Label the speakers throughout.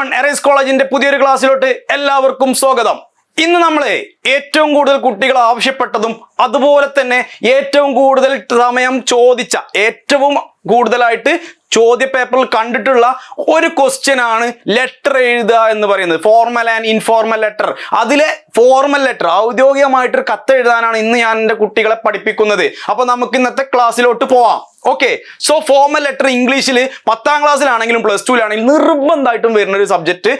Speaker 1: Everyone, arise കോളേജിന്റെ പുതിയൊരു ക്ലാസ്സിലോട്ട് എല്ലാവർക്കും സ്വാഗതം. ഇന്ന് നമ്മൾ ഏറ്റവും കൂടുതൽ കുട്ടികൾ ആവശ്യപ്പെട്ടതും അതുപോലെ തന്നെ ഏറ്റവും കൂടുതൽ സമയം ചോദിച്ച, ഏറ്റവും കൂടുതലായിട്ട് ചോദ്യ പേപ്പറിൽ കണ്ടിട്ടുള്ള ഒരു ക്വസ്റ്റ്യൻ ആണ് ലെറ്റർ എഴുതുക എന്ന് പറയുന്നത്. Formal and informal letter. അതിലെ ഫോർമൽ ലെറ്റർ, ഔദ്യോഗികമായിട്ടൊരു കത്ത് എഴുതാനാണ് ഇന്ന് ഞാൻ എൻ്റെ കുട്ടികളെ പഠിപ്പിക്കുന്നത്. അപ്പൊ നമുക്ക് ഇന്നത്തെ ക്ലാസ്സിലോട്ട് പോവാം. ഓക്കെ, സോ ഫോർമൽ ലെറ്റർ ഇംഗ്ലീഷിൽ 10ാം ക്ലാസ്സിലാണെങ്കിലും പ്ലസ് ടുവിലാണെങ്കിലും നിർബന്ധമായിട്ടും വരുന്ന ഒരു സബ്ജക്ട്,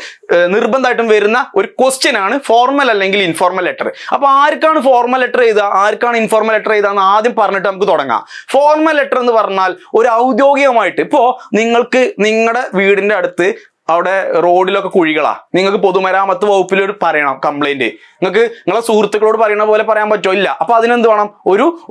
Speaker 1: നിർബന്ധമായിട്ടും വരുന്ന ഒരു ക്വസ്റ്റ്യൻ ആണ് ഫോർമൽ അല്ലെങ്കിൽ ഇൻഫോർമൽ ലെറ്റർ. അപ്പൊ ആർക്കാണ് ഫോർമൽ ലെറ്റർ എഴുതുക, ആർക്കാണ് ഇൻഫോർമൽ ലെറ്റർ എഴുതുക എന്ന് ആദ്യം പറഞ്ഞിട്ട് നമുക്ക് തുടങ്ങാം. ഫോർമൽ ലെറ്റർ എന്ന് പറഞ്ഞാൽ ഒരു ഔദ്യോഗികമായിട്ട്, ഇപ്പോ നിങ്ങൾക്ക് നിങ്ങളുടെ വീടിന്റെ അടുത്ത് അവിടെ റോഡിലൊക്കെ കുഴികളാ, നിങ്ങൾക്ക് പൊതുമരാമത്ത് വകുപ്പിൽ ഒരു പറയണം കംപ്ലൈന്റ്. നിങ്ങൾക്ക് നിങ്ങളെ സുഹൃത്തുക്കളോട് പറയുന്ന പോലെ പറയാൻ പറ്റുമോ? ഇല്ല. അപ്പൊ അതിനെന്ത് വേണം?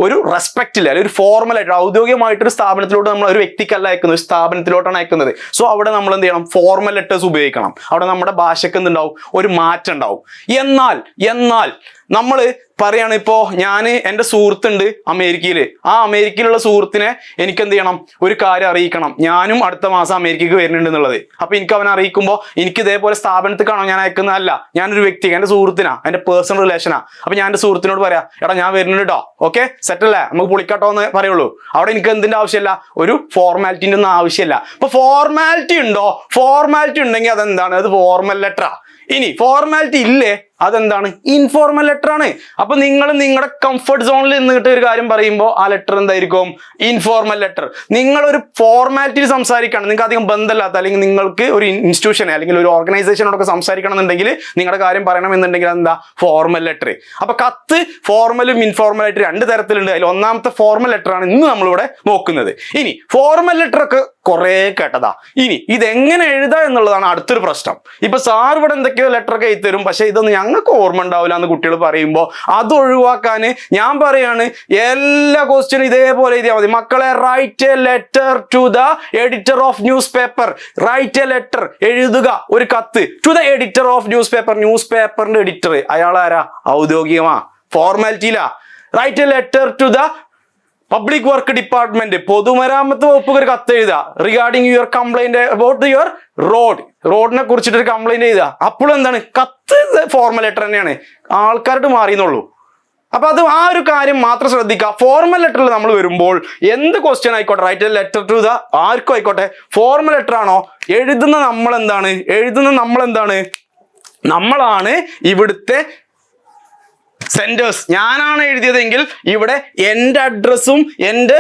Speaker 1: ഒരു റെസ്പെക്ട് ഇല്ല, അല്ലെങ്കിൽ ഒരു ഫോർമലായിട്ട് ഔദ്യോഗികമായിട്ടൊരു സ്ഥാപനത്തിലോട്ട് നമ്മൾ ഒരു വ്യക്തിക്കല്ല അയക്കുന്നത്, ഒരു സ്ഥാപനത്തിലോട്ടാണ് അയക്കുന്നത്. സോ അവിടെ നമ്മൾ എന്ത് ചെയ്യണം? ഫോർമൽ ലെറ്റേഴ്സ് ഉപയോഗിക്കണം. അവിടെ നമ്മുടെ ഭാഷയ്ക്ക് എന്തുണ്ടാവും? ഒരു മാറ്റം ഉണ്ടാവും. എന്നാൽ നമ്മൾ പറയാണ്, ഇപ്പോ ഞാൻ എൻ്റെ സുഹൃത്തുണ്ട് അമേരിക്കയിൽ, ആ അമേരിക്കയിലുള്ള സുഹൃത്തിനെ എനിക്ക് എന്ത് ചെയ്യണം? ഒരു കാര്യം അറിയിക്കണം, ഞാനും അടുത്ത മാസം അമേരിക്കക്ക് വരുന്നുണ്ട് എന്നുള്ളത്. അപ്പൊ എനിക്ക് അവനെ അറിയിക്കുമ്പോൾ എനിക്ക് ഇതേപോലെ സ്ഥാപനത്തിലാണോ ഞാൻ അയക്കുന്നതല്ല, ഞാനൊരു വ്യക്തി, എൻ്റെ സുഹൃത്തിനാ, എൻ്റെ പേഴ്സണൽ റിലേഷനാ. അപ്പൊ ഞാൻ എൻ്റെ സുഹൃത്തിനോട് പറയാം, എടാ ഞാൻ വരുന്നുണ്ട് കേട്ടോ, ഓക്കെ സെറ്റ് അല്ലേ, നമുക്ക് പൊളിക്കാട്ടോ എന്ന് പറയുള്ളൂ. അവിടെ എനിക്ക് എന്തിന്റെ ആവശ്യമില്ല? ഒരു ഫോർമാലിറ്റിന്റെ ഒന്നും ആവശ്യമില്ല. അപ്പൊ ഫോർമാലിറ്റി ഉണ്ടോ? ഫോർമാലിറ്റി ഉണ്ടെങ്കിൽ അതെന്താണ്? അത് ഫോർമൽ ലെറ്ററാ. ഇനി ഫോർമാലിറ്റി ഇല്ലേ, അതെന്താണ്? ഇൻഫോർമൽ ലെറ്റർ ആണ്. അപ്പൊ നിങ്ങൾ നിങ്ങളുടെ കംഫർട്ട് സോണിൽ നിന്നിട്ട് ഒരു കാര്യം പറയുമ്പോൾ ആ ലെറ്റർ എന്തായിരിക്കും? Informal letter. നിങ്ങളൊരു ഫോർമാലിറ്റിയിൽ സംസാരിക്കുകയാണ്, നിങ്ങൾക്ക് അധികം ബന്ധമില്ലാത്ത, അല്ലെങ്കിൽ നിങ്ങൾക്ക് ഒരു ഇൻസ്റ്റിറ്റ്യൂഷനെ അല്ലെങ്കിൽ ഒരു ഓർഗനൈസേഷനോടൊക്കെ സംസാരിക്കണം എന്നുണ്ടെങ്കിൽ, നിങ്ങളുടെ കാര്യം പറയണമെന്നുണ്ടെങ്കിൽ എന്താ? Formal letter. അപ്പൊ കത്ത് ഫോർമലും ഇൻഫോർമൽ ആയിട്ട് രണ്ട് തരത്തിലുണ്ട്. അതിൽ ഒന്നാമത്തെ ഫോർമൽ ലെറ്റർ ആണ് ഇന്ന് നമ്മളിവിടെ നോക്കുന്നത്. ഇനി ഫോർമൽ ലെറ്റർ ഒക്കെ കുറെ കേട്ടതാ. ഇനി ഇതെങ്ങനെ എഴുതാ എന്നുള്ളതാണ് അടുത്തൊരു പ്രശ്നം. ഇപ്പൊ സാർ ഇവിടെ എന്തൊക്കെയോ ലെറ്റർ ഒക്കെ എഴുതി തരും, പക്ഷെ ഇതൊന്നും ഞങ്ങൾക്ക് ഓർമ്മ ഉണ്ടാവില്ല എന്ന് കുട്ടികൾ പറയുമ്പോൾ അത് ഒഴിവാക്കാൻ ഞാൻ പറയാണ്, എല്ലാ ക്വസ്റ്റ്യനും ഇതേപോലെ എഴുതിയാൽ മതി. മക്കളെ, write a letter to the editor of newspaper. Write a letter, എഴുതുക ഒരു കത്ത്, to the editor of newspaper. ന്യൂസ് പേപ്പറിന്റെ എഡിറ്റർ അയാൾ ആരാ? ഔദ്യോഗികമാ, ഫോർമാലിറ്റിയിലാ. Write a letter to the public work department, പൊതുമരാമത്ത് വകുപ്പ് ഒരു കത്ത് എഴുതുക. Regarding your complaint about your റോഡിനെ കുറിച്ചിട്ടൊരു കംപ്ലൈന്റ് എഴുതുക. അപ്പോഴും എന്താണ്? കത്ത് ഫോർമൽ ലെറ്റർ തന്നെയാണ്, ആൾക്കാരോട് മാറിയെന്നുള്ളൂ. അപ്പൊ അത് ആ ഒരു കാര്യം മാത്രം ശ്രദ്ധിക്കുക. ഫോർമൽ ലെറ്ററിൽ നമ്മൾ വരുമ്പോൾ എന്ത് ക്വസ്റ്റ്യൻ ആയിക്കോട്ടെ, റൈറ്റ് ലെറ്റർ ടു ദ ആർക്കും ആയിക്കോട്ടെ, ഫോർമൽ ലെറ്റർ ആണോ എഴുതുന്ന നമ്മളെന്താണ്? നമ്മളാണ് ഇവിടുത്തെ സെന്റേഴ്സ്. ഞാനാണ് എഴുതിയതെങ്കിൽ ഇവിടെ എൻ്റെ അഡ്രസ്സും എൻ്റെ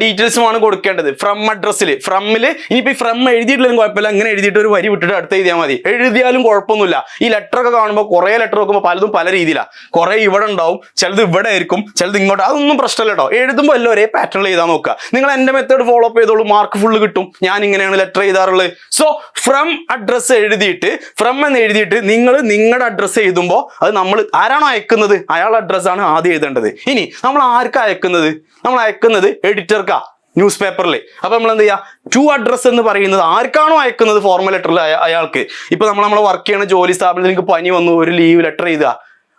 Speaker 1: ഡീറ്റെയിൽസുമാണ് കൊടുക്കേണ്ടത്. ഫ്രം അഡ്രസ്സിൽ, ഫ്രമ്മിൽ ഇനിയിപ്പോൾ ഈ ഫ്രം എഴുതിയിട്ടില്ലെങ്കിലും കുഴപ്പമില്ല, അങ്ങനെ എഴുതിയിട്ട് ഒരു വരി വിട്ടിട്ട് അടുത്ത് എഴുതിയാൽ മതി. എഴുതിയാലും കുഴപ്പമൊന്നുമില്ല. ഈ ലെറ്റർ ഒക്കെ കാണുമ്പോൾ കുറേ ലെറ്റർ നോക്കുമ്പോൾ പലതും പല രീതിയിലാണ്. കുറേ ഇവിടെ ഉണ്ടാവും, ചിലത് ഇവിടെ ആയിരിക്കും, ചിലത് ഇങ്ങോട്ട്. അതൊന്നും പ്രശ്നമില്ല കേട്ടോ. എഴുതുമ്പോൾ എല്ലാം ഒരേ പാറ്റേണിൽ എഴുതാൻ നോക്കുക. നിങ്ങൾ എൻ്റെ മെത്തേഡ് ഫോളോ അപ്പ് ചെയ്തോളൂ, മാർക്ക് ഫുള്ള് കിട്ടും. ഞാൻ ഇങ്ങനെയാണ് ലെറ്റർ എഴുതാറുള്ളത്. സോ ഫ്രം അഡ്രസ്സ് എഴുതിയിട്ട്, ഫ്രം എന്ന് എഴുതിയിട്ട് നിങ്ങൾ നിങ്ങളുടെ അഡ്രസ്സ് എഴുതുമ്പോൾ അത് നമ്മൾ ആരാണോ അയക്കുന്നത് അയാളുടെ അഡ്രസ്സാണ് ആദ്യം എഴുതേണ്ടത്. ഇനി നമ്മൾ ആർക്കാ അയക്കുന്നത്? നമ്മൾ അയക്കുന്നത് എഡിറ്റർക്കാ, ന്യൂസ് പേപ്പറിൽ. അപ്പൊ നമ്മൾ എന്ത് ചെയ്യുക? ടു അഡ്രസ് എന്ന് പറയുന്നത് ആർക്കാണോ അയക്കുന്നത് ഫോർമൽ ലെറ്ററിൽ അയാൾക്ക്. ഇപ്പൊ നമ്മൾ വർക്ക് ചെയ്യുന്ന ജോലി സ്ഥാപനത്തിൽ എനിക്ക് പനി വന്നു, ഒരു ലീവ് ലെറ്റർ എഴുതുക,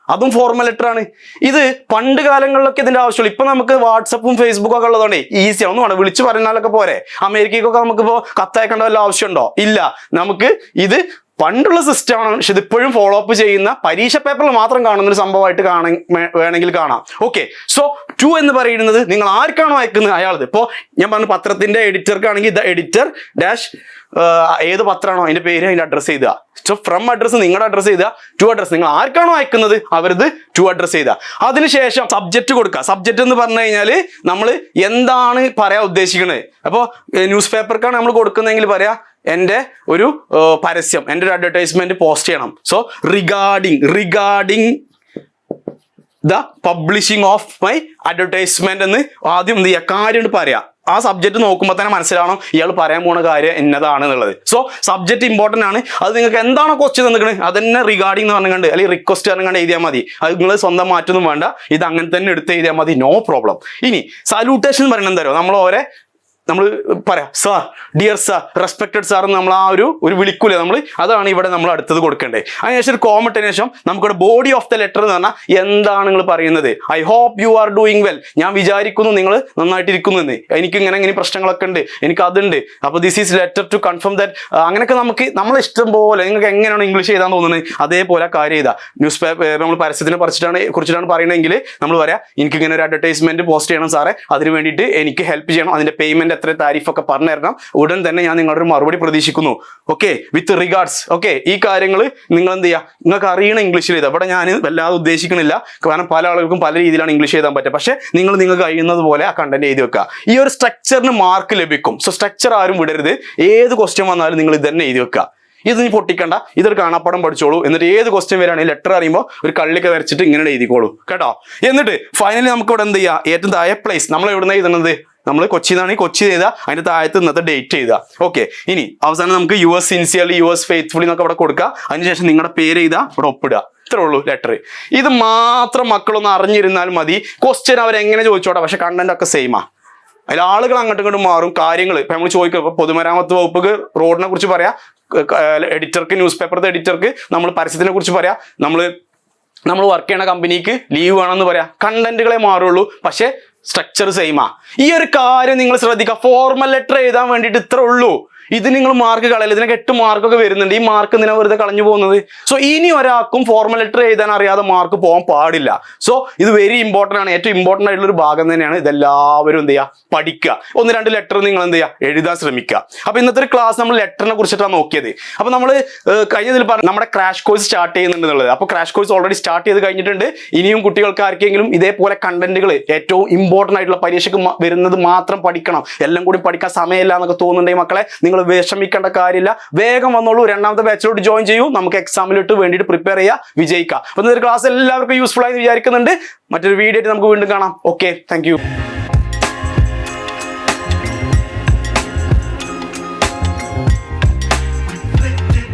Speaker 1: അതും ഫോർമൽ ലെറ്റർ ആണ്. ഇത് പണ്ട് കാലങ്ങളിലൊക്കെ ഇതിന്റെ ആവശ്യമുള്ളൂ. ഇപ്പൊ നമുക്ക് വാട്സപ്പും ഫേസ്ബുക്കും ഒക്കെ ഉള്ളതുകൊണ്ടേ ഈസിയാണ്. ഒന്നും വേണം, വിളിച്ചു പറഞ്ഞാലൊക്കെ പോരെ. അമേരിക്കയ്ക്കൊക്കെ നമുക്കിപ്പോ കത്തയക്കേണ്ട വല്ല ആവശ്യമുണ്ടോ? ഇല്ല. നമുക്ക് ഇത് പണ്ടുള്ള സിസ്റ്റമാണ്, പക്ഷെ ഇതിപ്പോഴും ഫോളോ അപ്പ് ചെയ്യുന്ന, പരീക്ഷ പേപ്പറിൽ മാത്രം കാണുന്ന ഒരു സംഭവമായിട്ട് വേണമെങ്കിൽ കാണാം. ഓക്കെ, സോ ടു എന്ന് പറയുന്നത് നിങ്ങൾ ആർക്കാണോ അയക്കുന്നത് അയാളത്. ഇപ്പോൾ ഞാൻ പറഞ്ഞു പത്രത്തിന്റെ എഡിറ്റർക്കാണെങ്കിൽ ദ എഡിറ്റർ ഡാഷ് ഏത് പത്രമാണോ അതിന്റെ പേര്, അതിന്റെ അഡ്രസ്സ് എഴുതുക. സോ ഫ്രം അഡ്രസ്സ് നിങ്ങളുടെ അഡ്രസ്സ് എഴുതുക, ടു അഡ്രസ്സ് നിങ്ങൾ ആർക്കാണോ അയക്കുന്നത് അവരത് ടു അഡ്രസ്സ് എഴുതുക. അതിനുശേഷം സബ്ജക്റ്റ് കൊടുക്കുക. സബ്ജക്റ്റ് എന്ന് പറഞ്ഞു കഴിഞ്ഞാൽ നമ്മൾ എന്താണ് പറയാൻ ഉദ്ദേശിക്കുന്നത്. അപ്പോൾ ന്യൂസ് പേപ്പർക്കാണ് നമ്മൾ കൊടുക്കുന്നതെങ്കിൽ പറയാ, എൻ്റെ ഒരു പരസ്യം, എൻ്റെ ഒരു അഡ്വർടൈസ്മെന്റ് പോസ്റ്റ് ചെയ്യണം. So regarding the publishing of my advertisement എന്ന് ആദ്യം എന്ത് ചെയ്യുക? കാര്യം പറയാം. ആ സബ്ജക്റ്റ് നോക്കുമ്പോൾ തന്നെ മനസ്സിലാവണം ഇയാൾ പറയാൻ പോണ കാര്യം എന്നതാണ് എന്നുള്ളത്. സോ സബ്ജക്റ്റ് ഇമ്പോർട്ടൻ്റ് ആണ്. അത് നിങ്ങൾക്ക് എന്താണോ ക്വസ്റ്റ്യൻ തന്നിരിക്കുന്നത് അത് തന്നെ റിഗാർഡിംഗ് എന്ന് പറഞ്ഞുകൊണ്ട് അല്ലെങ്കിൽ റിക്വസ്റ്റ് പറഞ്ഞുകൊണ്ട് എഴുതിയാൽ മതി. അത് നിങ്ങൾ സ്വന്തം മാറ്റൊന്നും വേണ്ട, ഇത് അങ്ങനെ തന്നെ എടുത്ത് എഴുതിയാൽ മതി, നോ പ്രോബ്ലം. ഇനി സല്യൂട്ടേഷൻ എന്ന് പറയുന്നത് എന്താ? നമ്മൾ ഓരോ നമ്മൾ പറയാം sir, dear sir, respected sir എന്ന് നമ്മൾ ആ ഒരു വിളിക്കൂലേ നമ്മൾ, അതാണ് ഇവിടെ നമ്മൾ അടുത്തത് കൊടുക്കേണ്ടത്. അതിനുശേഷം ഒരു കോമട്ടിന് ശേഷം നമുക്കിവിടെ ബോഡി ഓഫ് ദ ലെറ്റർ എന്ന് പറഞ്ഞാൽ എന്താണ് നിങ്ങൾ പറയുന്നത്. I hope you are doing well, ഞാൻ വിചാരിക്കുന്നു നിങ്ങൾ നന്നായിട്ടിരിക്കുന്നു എന്ന്, എനിക്ക് ഇങ്ങനെ പ്രശ്നങ്ങളൊക്കെ ഉണ്ട്, എനിക്ക് അതുണ്ട്, അപ്പോൾ this is letter to confirm that. അങ്ങനെയൊക്കെ നമുക്ക് നമ്മളെ ഇഷ്ടം പോലെ നിങ്ങൾക്ക് എങ്ങനെയാണ് ഇംഗ്ലീഷ് എഴുതാൻ തോന്നുന്നത് അതേപോലെ കാര്യം ചെയ്താൽ. ന്യൂസ് പേപ്പർ നമ്മൾ പരസ്യത്തിനെ കുറിച്ചിട്ടാണ് പറയണമെങ്കിൽ നമ്മൾ പറയാം എനിക്കിങ്ങനെ ഒരു അഡ്വർടൈസ്മെന്റ് പോസ്റ്റ് ചെയ്യണം സാറേ, അതിന് വേണ്ടിയിട്ട് എനിക്ക് ഹെൽപ്പ് ചെയ്യണം, അതിന്റെ പേയ്മെന്റ് എത്ര താരിഫൊക്കെ പറഞ്ഞു തരണം, ഉടൻ തന്നെ ഞാൻ നിങ്ങളുടെ ഒരു മറുപടി പ്രതീക്ഷിക്കുന്നു. ഓക്കെ, വിത്ത് റിഗാർഡ്സ്. ഓക്കെ, ഈ കാര്യങ്ങൾ നിങ്ങൾ എന്ത് ചെയ്യുക, നിങ്ങൾക്ക് അറിയണ ഇംഗ്ലീഷിൽ എഴുതാം. ഇവിടെ ഞാൻ വല്ലാതെ ഉദ്ദേശിക്കണില്ല, കാരണം പല ആളുകൾക്കും പല രീതിയിലാണ് ഇംഗ്ലീഷ് എഴുതാൻ പറ്റുക. പക്ഷേ നിങ്ങൾക്ക് കഴിയുന്നത് പോലെ ആ കണ്ടന്റ് എഴുതി വെക്കുക. ഈ ഒരു സ്ട്രക്ചറിന് മാർക്ക് ലഭിക്കും. സോ സ്ട്രക്ചർ ആരും വിടരുത്. ഏത് ക്വസ്റ്റ്യൻ വന്നാലും നിങ്ങൾ ഇത് തന്നെ എഴുതി വെക്കുക. ഇത് നീ പൊട്ടിക്കണ്ട, ഇതൊരു കാണാപ്പാടം പഠിച്ചോളൂ. എന്നിട്ട് ഏത് ക്വസ്റ്റ്യൻ വരാണെങ്കിൽ ലെറ്റർ അറിയുമ്പോൾ ഒരു കള്ളിയൊക്കെ വരച്ചിട്ട് ഇങ്ങനെ എഴുതിക്കോളൂ കേട്ടോ. എന്നിട്ട് ഫൈനലി നമുക്ക് ഇവിടെ എന്ത് ചെയ്യുക, ഏറ്റവും താഴെ പ്ലേസ് നമ്മൾ എവിടുന്ന എഴുതുന്നത്, നമ്മൾ കൊച്ചിന്നാണെങ്കിൽ കൊച്ചി ചെയ്താൽ അതിന്റെ താഴത്ത് ഇന്നത്തെ ഡേറ്റ് ചെയ്താൽ. ഓക്കെ, ഇനി അവസാനം നമുക്ക് US സിൻസിയർലി, US ഫെയ്ത്ത്ഫുള്ളി എന്നൊക്കെ ഇവിടെ കൊടുക്കുക. അതിനുശേഷം നിങ്ങളുടെ പേര് ചെയ്താൽ ഇവിടെ ഒപ്പിടുക. ഇത്രേ ഉള്ളൂ ലെറ്റർ. ഇത് മാത്രം മക്കളൊന്ന് അറിഞ്ഞിരുന്നാൽ മതി. ക്വസ്റ്റ്യൻ അവരെങ്ങനെ ചോദിച്ചോട്ടെ, പക്ഷെ കണ്ടന്റ് ഒക്കെ സെയിമാ. അതിൽ ആളുകൾ അങ്ങോട്ടും ഇങ്ങോട്ടും മാറും. കാര്യങ്ങൾ ഇപ്പം നമ്മൾ ചോദിക്കുക, ഇപ്പോൾ പൊതുമരാമത്ത് വകുപ്പ് റോഡിനെ കുറിച്ച് പറയാം, എഡിറ്റർക്ക് ന്യൂസ് പേപ്പറിന്റെ എഡിറ്റർക്ക് നമ്മൾ പരസ്യത്തിനെ കുറിച്ച് പറയാം, നമ്മൾ വർക്ക് ചെയ്യണ കമ്പനിക്ക് ലീവ് വേണമെന്ന് പറയാം. കണ്ടന്റുകളെ മാറുള്ളൂ, പക്ഷെ സ്ട്രക്ചർ സെയിമാ. ഈ ഒരു കാര്യം നിങ്ങൾ ശ്രദ്ധിക്കുക. ഫോർമൽ ലെറ്റർ എഴുതാൻ വേണ്ടിയിട്ട് ഇത്ര ഉള്ളൂ. ഇത് നിങ്ങൾ മാർക്ക് കളയില്ല. ഇതിനൊക്കെ 8 മാർക്കൊക്കെ വരുന്നുണ്ട്. ഈ മാർക്ക് എന്തിനാ വെറുതെ കളഞ്ഞു പോകുന്നത്? സോ ഇനി ഒരാൾക്കും ഫോർമൽ ലെറ്റർ എഴുതാൻ അറിയാതെ മാർക്ക് പോകാൻ പാടില്ല. സോ ഇത് വെരി ഇമ്പോർട്ടൻ്റ് ആണ്. ഏറ്റവും ഇമ്പോർട്ടൻ്റ് ആയിട്ടുള്ള ഒരു ഭാഗം തന്നെയാണ്. ഇതെല്ലാവരും എന്ത് ചെയ്യുക, പഠിക്കുക. 1-2 ലെറ്റർ നിങ്ങൾ എന്ത് ചെയ്യുക, എഴുതാൻ ശ്രമിക്കുക. അപ്പോൾ ഇന്നത്തെ ഒരു ക്ലാസ് നമ്മൾ ലെറ്ററിനെ കുറിച്ചിട്ടാണ് നോക്കിയത്. അപ്പോൾ നമ്മൾ കഴിഞ്ഞതിൽ പറഞ്ഞു നമ്മുടെ ക്രാഷ് കോഴ്സ് സ്റ്റാർട്ട് ചെയ്യുന്നുണ്ട് എന്നുള്ളത്. അപ്പോൾ ക്രാഷ് കോഴ്സ് ഓൾറെഡി സ്റ്റാർട്ട് ചെയ്ത് കഴിഞ്ഞിട്ടുണ്ട്. ഇനിയും കുട്ടികൾക്ക് ആർക്കെങ്കിലും ഇതേപോലെ കണ്ടന്റുകൾ ഏറ്റവും ഇമ്പോർട്ടൻ്റ് ആയിട്ടുള്ള പരീക്ഷയ്ക്ക് വരുന്നത് മാത്രം പഠിക്കണം, എല്ലാം കൂടി പഠിക്കാൻ സമയമില്ല എന്നൊക്കെ തോന്നുന്നുണ്ടെങ്കിൽ മക്കളെ നിങ്ങൾ വിഷമിക്കേണ്ട കാര്യമില്ല. വേഗം വന്നോളൂ, 2ാമത്തെ ബാച്ചിലോട്ട് ജോയിൻ ചെയ്യൂ. നമുക്ക് എക്സാമിലോട്ട് വേണ്ടിയിട്ട് പ്രിപ്പയർ ചെയ്യുക, വിജയിക്കുക. അപ്പോൾ ഇന്നത്തെ ക്ലാസ് എല്ലാവർക്കും യൂസ്ഫുൾ ആയി വിചാരിക്കുന്നുണ്ട്. മറ്റൊരു വീഡിയോ ആയിട്ട് നമുക്ക് വീണ്ടും കാണാം. Okay, thank you.